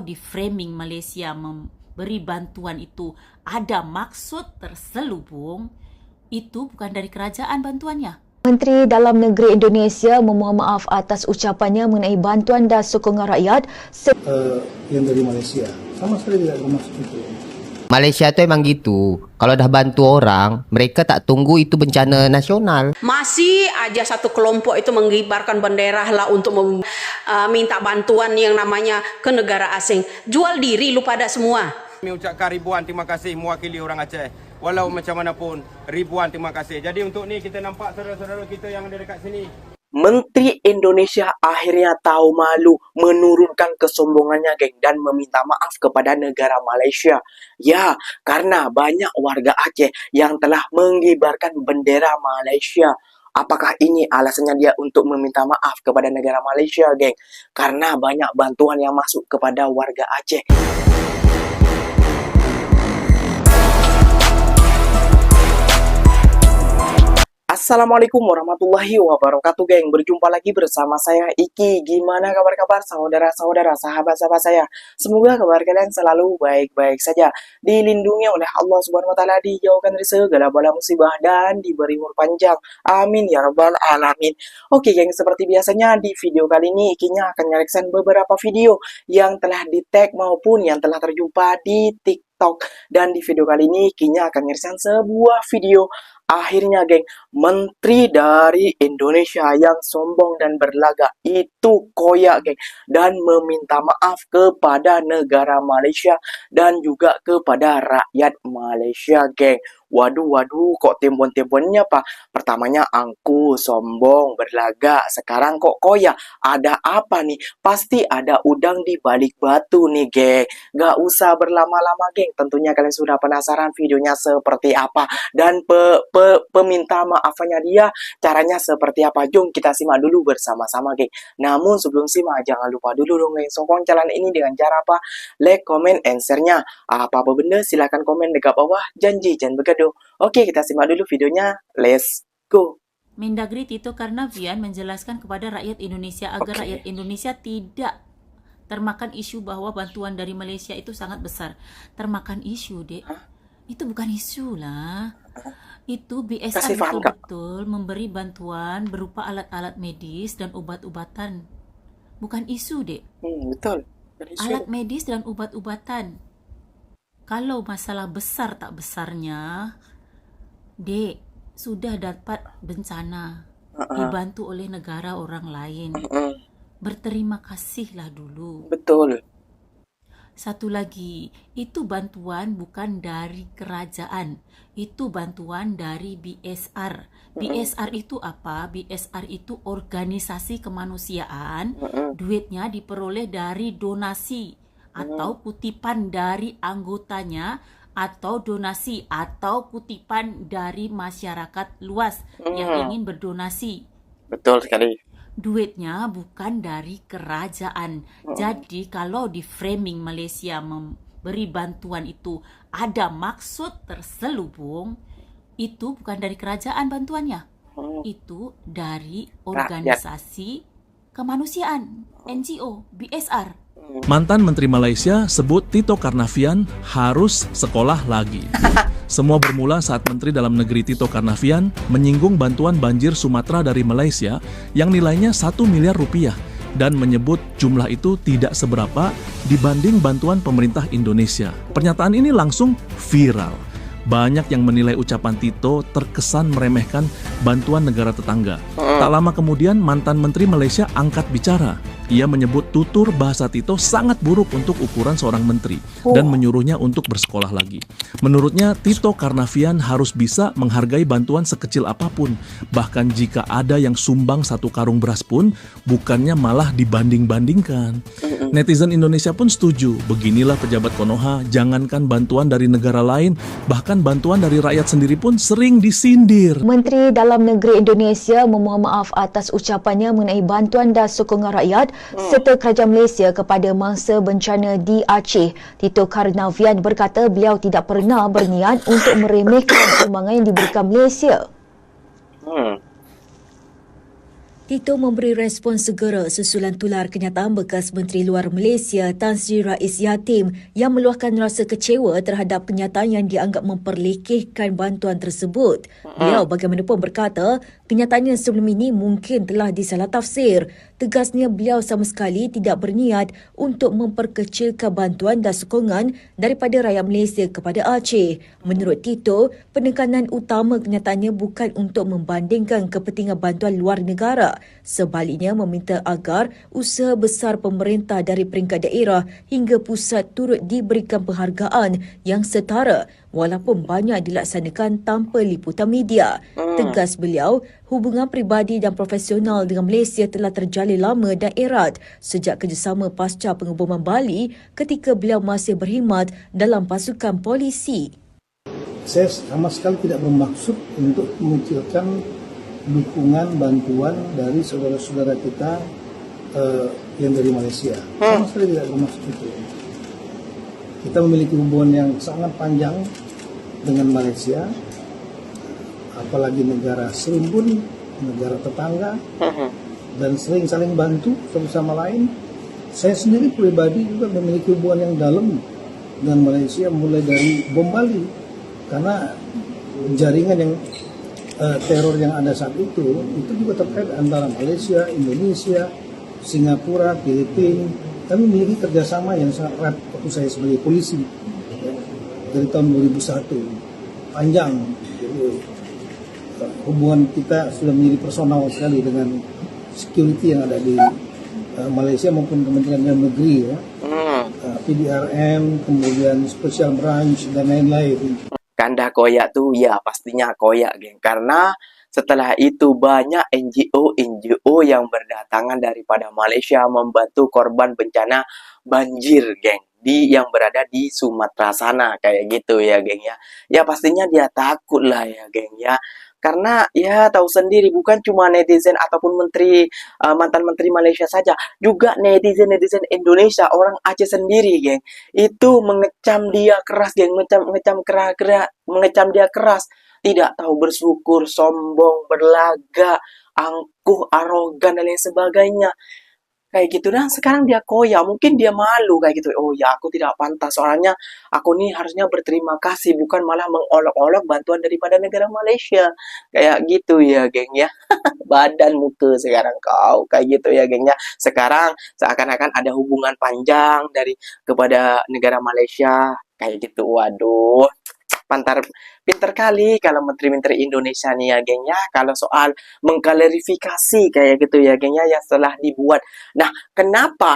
Di framing Malaysia memberi bantuan itu ada maksud terselubung, itu bukan dari kerajaan bantuannya. Menteri Dalam Negeri Indonesia memohon maaf atas ucapannya mengenai bantuan dan sokongan rakyat yang dari Malaysia. Sama sekali tidak bermaksud itu. Malaysia tuh emang gitu. Kalau dah bantu orang, mereka tak tunggu itu bencana nasional. Masih aja satu kelompok itu mengibarkan bendera lah untuk minta bantuan yang namanya ke negara asing. Jual diri lu pada semua. Kami ucapkan ribuan terima kasih mewakili orang Aceh. Walau macam mana pun, ribuan terima kasih. Jadi untuk ni kita nampak saudara-saudara kita yang ada dekat sini. Menteri Indonesia akhirnya tahu malu menurunkan kesombongannya, geng, dan meminta maaf kepada negara Malaysia. Ya, karena banyak warga Aceh yang telah mengibarkan bendera Malaysia. Apakah ini alasannya dia untuk meminta maaf kepada negara Malaysia, geng? Karena banyak bantuan yang masuk kepada warga Aceh. Assalamualaikum warahmatullahi wabarakatuh, geng. Berjumpa lagi bersama saya Iki. Gimana kabar-kabar saudara-saudara, sahabat-sahabat saya? Semoga kabar kalian selalu baik-baik saja, dilindungi oleh Allah Subhanahu wa taala, dijauhkan dari segala bala musibah dan diberi umur panjang. Amin ya rabbal alamin. Oke, geng, seperti biasanya di video kali ini Ikinya akan mereaction beberapa video yang telah di-tag maupun yang telah terjumpa di TikTok. Dan di video kali ini Ikinya akan mereaction sebuah video. Akhirnya, geng, menteri dari Indonesia yang sombong dan berlagak itu koyak, geng, dan meminta maaf kepada negara Malaysia dan juga kepada rakyat Malaysia, geng. Waduh, kok timbun-timbunnya apa? Pertamanya angku, sombong, berlagak. Sekarang kok koyak? Ada apa nih? Pasti ada udang di balik batu nih, geng. Gak usah berlama-lama, geng. Tentunya kalian sudah penasaran videonya seperti apa. Dan peminta maafnya dia caranya seperti apa. Jom kita simak dulu bersama-sama, geng. Namun sebelum simak, jangan lupa dulu dong, geng, sokong channel ini dengan cara apa? Like, comment, and share-nya. Apa-apa benda silahkan komen dekat bawah. Janji jangan begaduh. Oke, kita simak dulu videonya. Let's go. Mendagri Tito Karnavian menjelaskan kepada rakyat Indonesia agar rakyat Indonesia tidak termakan isu bahwa bantuan dari Malaysia itu sangat besar. Termakan isu, Dek. Itu bukan isu lah. Itu BSR betul-betul memberi bantuan berupa alat-alat medis dan obat-obatan. Bukan isu, Dek. Betul. Alat medis dan obat-obatan. Kalau masalah besar tak besarnya, Dek, sudah dapat bencana, dibantu oleh negara orang lain. Berterima kasihlah dulu. Betul. Satu lagi, itu bantuan bukan dari kerajaan, itu bantuan dari BSR. BSR itu apa? BSR itu organisasi kemanusiaan, duitnya diperoleh dari donasi atau kutipan dari anggotanya, atau donasi atau kutipan dari masyarakat luas yang ingin berdonasi. Betul sekali. Duitnya bukan dari kerajaan. Jadi kalau di framing Malaysia memberi bantuan itu ada maksud terselubung, itu bukan dari kerajaan bantuannya. Itu dari organisasi kemanusiaan, NGO, BSR. Mantan Menteri Malaysia sebut Tito Karnavian harus sekolah lagi. Semua bermula saat Menteri Dalam Negeri Tito Karnavian menyinggung bantuan banjir Sumatera dari Malaysia yang nilainya 1 miliar rupiah dan menyebut jumlah itu tidak seberapa dibanding bantuan pemerintah Indonesia. Pernyataan ini langsung viral. Banyak yang menilai ucapan Tito terkesan meremehkan bantuan negara tetangga. Tak lama kemudian mantan Menteri Malaysia angkat bicara. Ia menyebut tutur bahasa Tito sangat buruk untuk ukuran seorang menteri dan menyuruhnya untuk bersekolah lagi. Menurutnya, Tito Karnavian harus bisa menghargai bantuan sekecil apapun. Bahkan jika ada yang sumbang 1 karung beras pun, bukannya malah dibanding-bandingkan. Netizen Indonesia pun setuju. Beginilah pejabat Konoha, jangankan bantuan dari negara lain, bahkan bantuan dari rakyat sendiri pun sering disindir. Menteri Dalam Negeri Indonesia memohon maaf atas ucapannya mengenai bantuan dan sokongan rakyat serta kerajaan Malaysia kepada mangsa bencana di Aceh. Tito Karnavian berkata beliau tidak pernah berniat untuk meremehkan sumbangan yang diberikan Malaysia. Tito memberi respon segera susulan tular kenyataan bekas Menteri Luar Malaysia Tan Sri Rais Yatim yang meluahkan rasa kecewa terhadap kenyataan yang dianggap memperlekehkan bantuan tersebut. Beliau bagaimanapun berkata, kenyataannya sebelum ini mungkin telah disalah tafsir. Tegasnya beliau sama sekali tidak berniat untuk memperkecilkan bantuan dan sokongan daripada rakyat Malaysia kepada Aceh. Menurut Tito, penekanan utama kenyataannya bukan untuk membandingkan kepentingan bantuan luar negara. Sebaliknya meminta agar usaha besar pemerintah dari peringkat daerah hingga pusat turut diberikan penghargaan yang setara walaupun banyak dilaksanakan tanpa liputan media. Tegas beliau, hubungan peribadi dan profesional dengan Malaysia telah terjalin lama dan erat sejak kerjasama pasca pengeboman Bali ketika beliau masih berkhidmat dalam pasukan polisi. Saya sama sekali tidak bermaksud untuk mengecilkan dukungan bantuan dari saudara-saudara kita yang dari Malaysia. Sama sekali tidak bermaksud itu. Kita memiliki hubungan yang sangat panjang dengan Malaysia, apalagi negara serimbun, negara tetangga, dan sering saling bantu satu sama lain. Saya sendiri pribadi juga memiliki hubungan yang dalam dengan Malaysia mulai dari bom Bali, karena jaringan yang teror yang ada saat itu juga terkait antara Malaysia, Indonesia, Singapura, Filipina. Kami memiliki kerjasama yang sangat erat waktu saya sebagai polisi dari tahun 2001, panjang. Jadi, hubungan kita sudah menjadi personal sekali dengan security yang ada di Malaysia maupun Kementerian Dalam Negeri, ya. PDRM, kemudian Special Branch dan lain-lain. Kanda koyak tuh ya pastinya koyak, geng. Karena setelah itu banyak NGO yang berdatangan daripada Malaysia membantu korban bencana banjir, geng, yang berada di Sumatera sana kayak gitu ya, geng ya. Ya pastinya dia takut lah ya, geng ya. Karena ya tahu sendiri bukan cuma netizen ataupun mantan menteri Malaysia saja, juga netizen Indonesia, orang Aceh sendiri, geng, itu mengecam dia keras, geng, mengecam dia keras, tidak tahu bersyukur, sombong, berlagak, angkuh, arogan dan lain sebagainya. Kayak gitu, dan sekarang dia koyak, mungkin dia malu kayak gitu. Oh ya, aku tidak pantas, soalnya aku nih harusnya berterima kasih, bukan malah mengolok-olok bantuan daripada negara Malaysia. Kayak gitu ya, geng ya. Badan muka sekarang kau kayak gitu ya, geng ya. Sekarang seakan-akan ada hubungan panjang kepada negara Malaysia kayak gitu. Waduh, pinter kali kalau menteri-menteri Indonesia nih ya, geng ya, kalau soal mengklarifikasi kayak gitu ya, geng ya, yang setelah dibuat. Nah, kenapa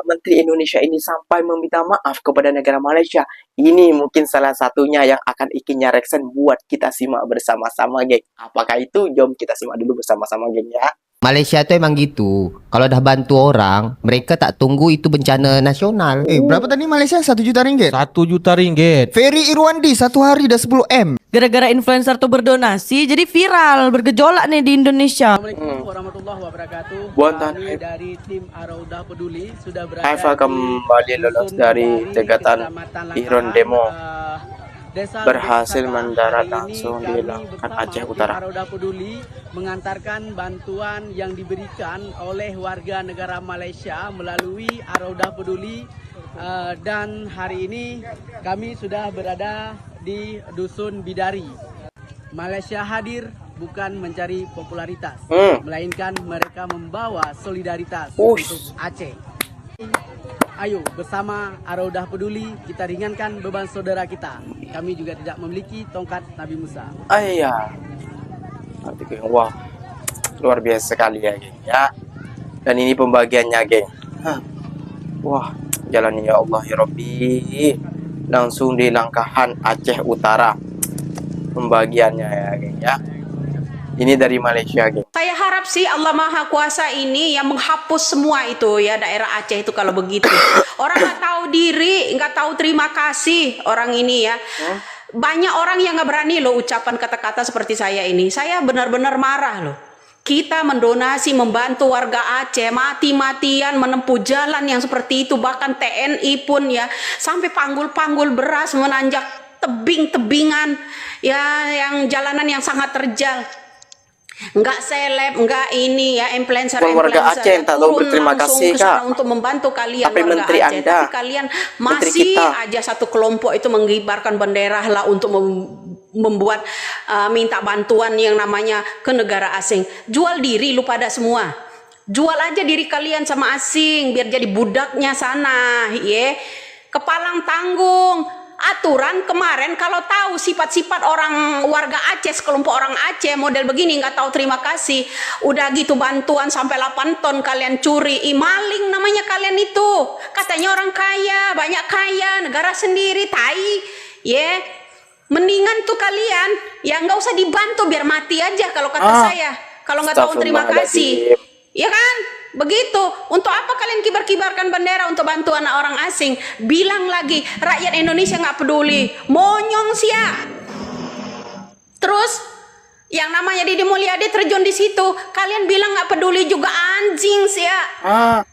menteri Indonesia ini sampai meminta maaf kepada negara Malaysia? Ini mungkin salah satunya yang akan Iki nyareksen buat kita simak bersama-sama, geng. Apakah itu? Jom kita simak dulu bersama-sama, geng ya. Malaysia tuh emang gitu. Kalau dah bantu orang, mereka tak tunggu itu bencana nasional. Berapa tadi Malaysia? 1 juta ringgit? 1 juta ringgit. Ferry Irwandi 1 hari dah 10 M. Gara-gara influencer tuh berdonasi, jadi viral, bergejolak nih di Indonesia. Assalamualaikum warahmatullahi wabarakatuh. Kami dari tim Araudah Peduli sudah berada Haifa kembali lolos dari cegatan Ihron Demo, berhasil mendarat langsung di Langkat Aceh Utara. Araudah Peduli mengantarkan bantuan yang diberikan oleh warga negara Malaysia melalui Araudah Peduli, dan hari ini kami sudah berada di Dusun Bidari. Malaysia hadir bukan mencari popularitas, melainkan mereka membawa solidaritas untuk Aceh. Ayo bersama Araudah Peduli kita ringankan beban saudara kita. Kami juga tidak memiliki tongkat Nabi Musa. Iya. Wah, luar biasa sekali ya, geng ya. Dan ini pembagiannya, geng. Wah, jalan ya Allah ya Rabbi. Langsung di Langkahan Aceh Utara pembagiannya ya, geng ya. Ini dari Malaysia, geng. Saya harap sih Allah Maha Kuasa ini yang menghapus semua itu ya, daerah Aceh itu kalau begitu. Orang nggak tahu diri, nggak tahu terima kasih orang ini ya. Banyak orang yang nggak berani loh ucapan kata-kata seperti saya ini. Saya benar-benar marah loh. Kita mendonasi, membantu warga Aceh, mati-matian menempuh jalan yang seperti itu. Bahkan TNI pun ya, sampai panggul-panggul beras menanjak tebing-tebingan ya, yang jalanan yang sangat terjal. Nggak seleb, nggak ini ya influencer Warga influencer Aceh yang tak tahu turun berterima langsung kasih, ke sana Kak. untuk membantu kalian Tapi warga menteri Aceh. Anda, Tapi kalian menteri masih kita. aja satu kelompok itu mengibarkan bendera lah untuk membuat minta bantuan yang namanya ke negara asing. Jual diri lu pada semua. Jual aja diri kalian sama asing biar jadi budaknya sana, ya. Kepalang tanggung. Aturan kemarin kalau tahu sifat-sifat orang warga Aceh, sekelompok orang Aceh model begini nggak tahu terima kasih, udah gitu bantuan sampai 8 ton kalian curi, maling namanya kalian itu. Katanya orang kaya, banyak kaya, negara sendiri, tai, ya. Mendingan tuh kalian ya nggak usah dibantu biar mati aja kalau kata saya. Kalau nggak tahu terima kasih, ya kan? Begitu. Untuk apa kalian kibar-kibarkan bendera untuk bantuan orang asing? Bilang lagi rakyat Indonesia nggak peduli, monyong sia. Terus yang namanya Deddy Mulyadi terjun di situ, kalian bilang nggak peduli juga, anjing sia.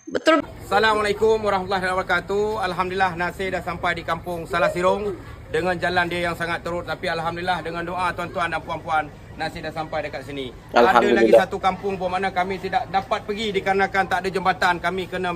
Betul. Assalamualaikum warahmatullahi wabarakatuh. Alhamdulillah Nasir dah sampai di kampung Salasirong dengan jalan dia yang sangat teruk, tapi alhamdulillah dengan doa tuan-tuan dan puan-puan Nasir dah sampai dekat sini. Ada lagi satu kampung di mana kami tidak dapat pergi dikarenakan tak ada jembatan. Kami kena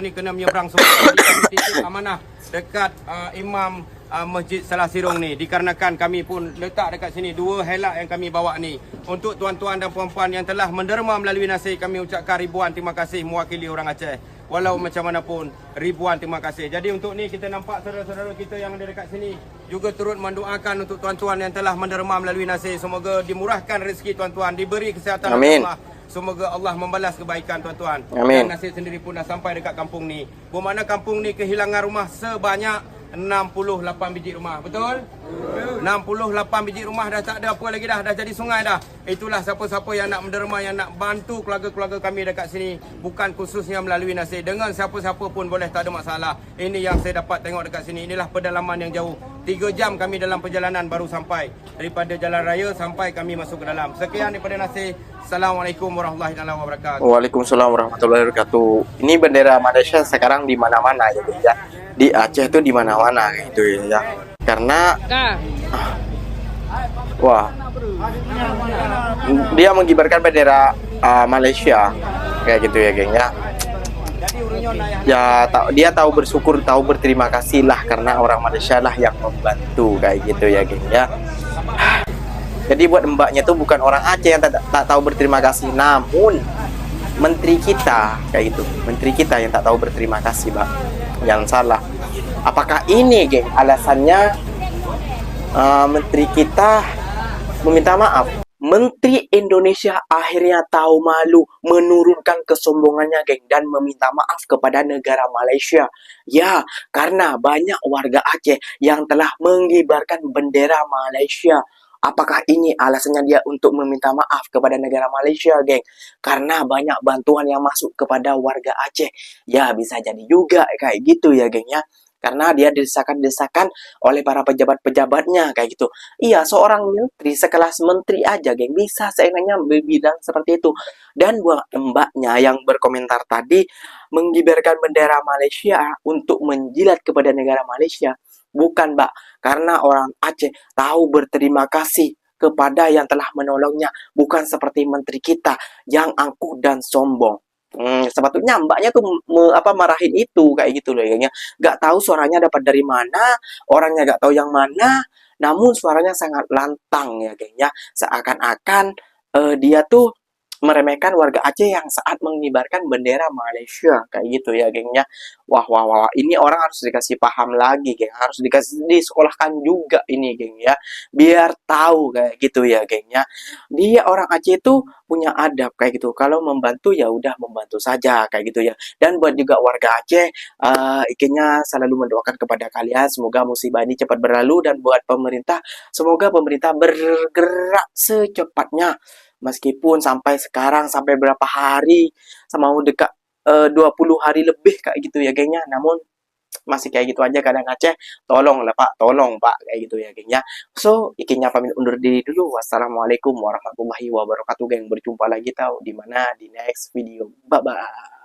kena menyeberang sungai. Jadi kami titip amanah dekat imam Masjid Salasirong ni, dikarenakan kami pun letak dekat sini 2 helak yang kami bawa ni. Untuk tuan-tuan dan puan-puan yang telah menderma melalui Nasir, kami ucapkan ribuan terima kasih mewakili orang Aceh. Walau macam mana pun, ribuan terima kasih. Jadi untuk ni kita nampak saudara-saudara kita yang ada dekat sini juga turut mendoakan untuk tuan-tuan yang telah menderma melalui Nasir. Semoga dimurahkan rezeki tuan-tuan, diberi kesihatan. Amin. Allah. Semoga Allah membalas kebaikan tuan-tuan. Amin. Dan Nasir sendiri pun dah sampai dekat kampung ni. Bermakna kampung ni kehilangan rumah sebanyak 68 biji rumah. Betul? 68 biji rumah dah tak ada apa lagi dah jadi sungai dah. Itulah siapa-siapa yang nak menderma, yang nak bantu keluarga-keluarga kami dekat sini, bukan khususnya melalui Nasir, dengan siapa-siapa pun boleh, tak ada masalah. Ini yang saya dapat tengok dekat sini. Inilah pedalaman yang jauh. 3 jam kami dalam perjalanan baru sampai daripada jalan raya sampai kami masuk ke dalam. Sekian daripada Nasir. Assalamualaikum warahmatullahi wabarakatuh. Waalaikumsalam warahmatullahi wabarakatuh. Ini bendera Malaysia sekarang di mana-mana ya. Di Aceh itu di mana-mana gitu ya. Karena wah, dia mengibarkan bendera Malaysia kayak gitu ya, geng ya. Ya dia tahu bersyukur, tahu berterima kasih lah, karena orang Malaysia lah yang membantu kayak gitu ya, geng ya. Jadi buat mbaknya tuh bukan orang Aceh yang tak tahu berterima kasih, namun menteri kita kayak gitu, menteri kita yang tak tahu berterima kasih, Mbak. Yang salah. Apakah ini, geng, alasannya menteri kita meminta maaf? Menteri Indonesia akhirnya tahu malu, menurunkan kesombongannya, geng, dan meminta maaf kepada negara Malaysia. Ya, karena banyak warga Aceh yang telah mengibarkan bendera Malaysia. Apakah ini alasannya dia untuk meminta maaf kepada negara Malaysia, geng? Karena banyak bantuan yang masuk kepada warga Aceh. Ya, bisa jadi juga kayak gitu ya, geng ya. Karena dia desakan-desakan oleh para pejabat-pejabatnya kayak gitu. Iya, seorang menteri, sekelas menteri aja, geng, bisa seenaknya berbilang seperti itu. Dan buat mbaknya yang berkomentar tadi, mengibarkan bendera Malaysia untuk menjilat kepada negara Malaysia. Bukan, Mbak, karena orang Aceh tahu berterima kasih kepada yang telah menolongnya, bukan seperti menteri kita yang angkuh dan sombong. Sepatutnya mbaknya tuh marahin itu kayak gitu loh ya. Gak tahu suaranya dapat dari mana, orangnya gak tahu yang mana, namun suaranya sangat lantang ya, geng ya. Seakan-akan dia tuh meremehkan warga Aceh yang saat mengibarkan bendera Malaysia kayak gitu ya, gengnya. Wah, ini orang harus dikasih paham lagi, geng, harus disekolahkan juga ini, geng ya, biar tahu kayak gitu ya, gengnya. Dia orang Aceh itu punya adab kayak gitu, kalau membantu ya udah membantu saja kayak gitu ya. Dan buat juga warga Aceh, ikinya selalu mendoakan kepada kalian semoga musibah ini cepat berlalu, dan buat pemerintah, semoga pemerintah bergerak secepatnya. Meskipun sampai sekarang, sampai berapa hari, sama dekat 20 hari lebih kayak gitu ya, gengnya. Namun masih kayak gitu aja kadang Aceh. Tolong lah, Pak, tolong, Pak, kayak gitu ya, gengnya. So, ikinya pamit undur diri dulu. Wassalamualaikum warahmatullahi wabarakatuh, geng. Berjumpa lagi tahu di mana di next video. Bye bye.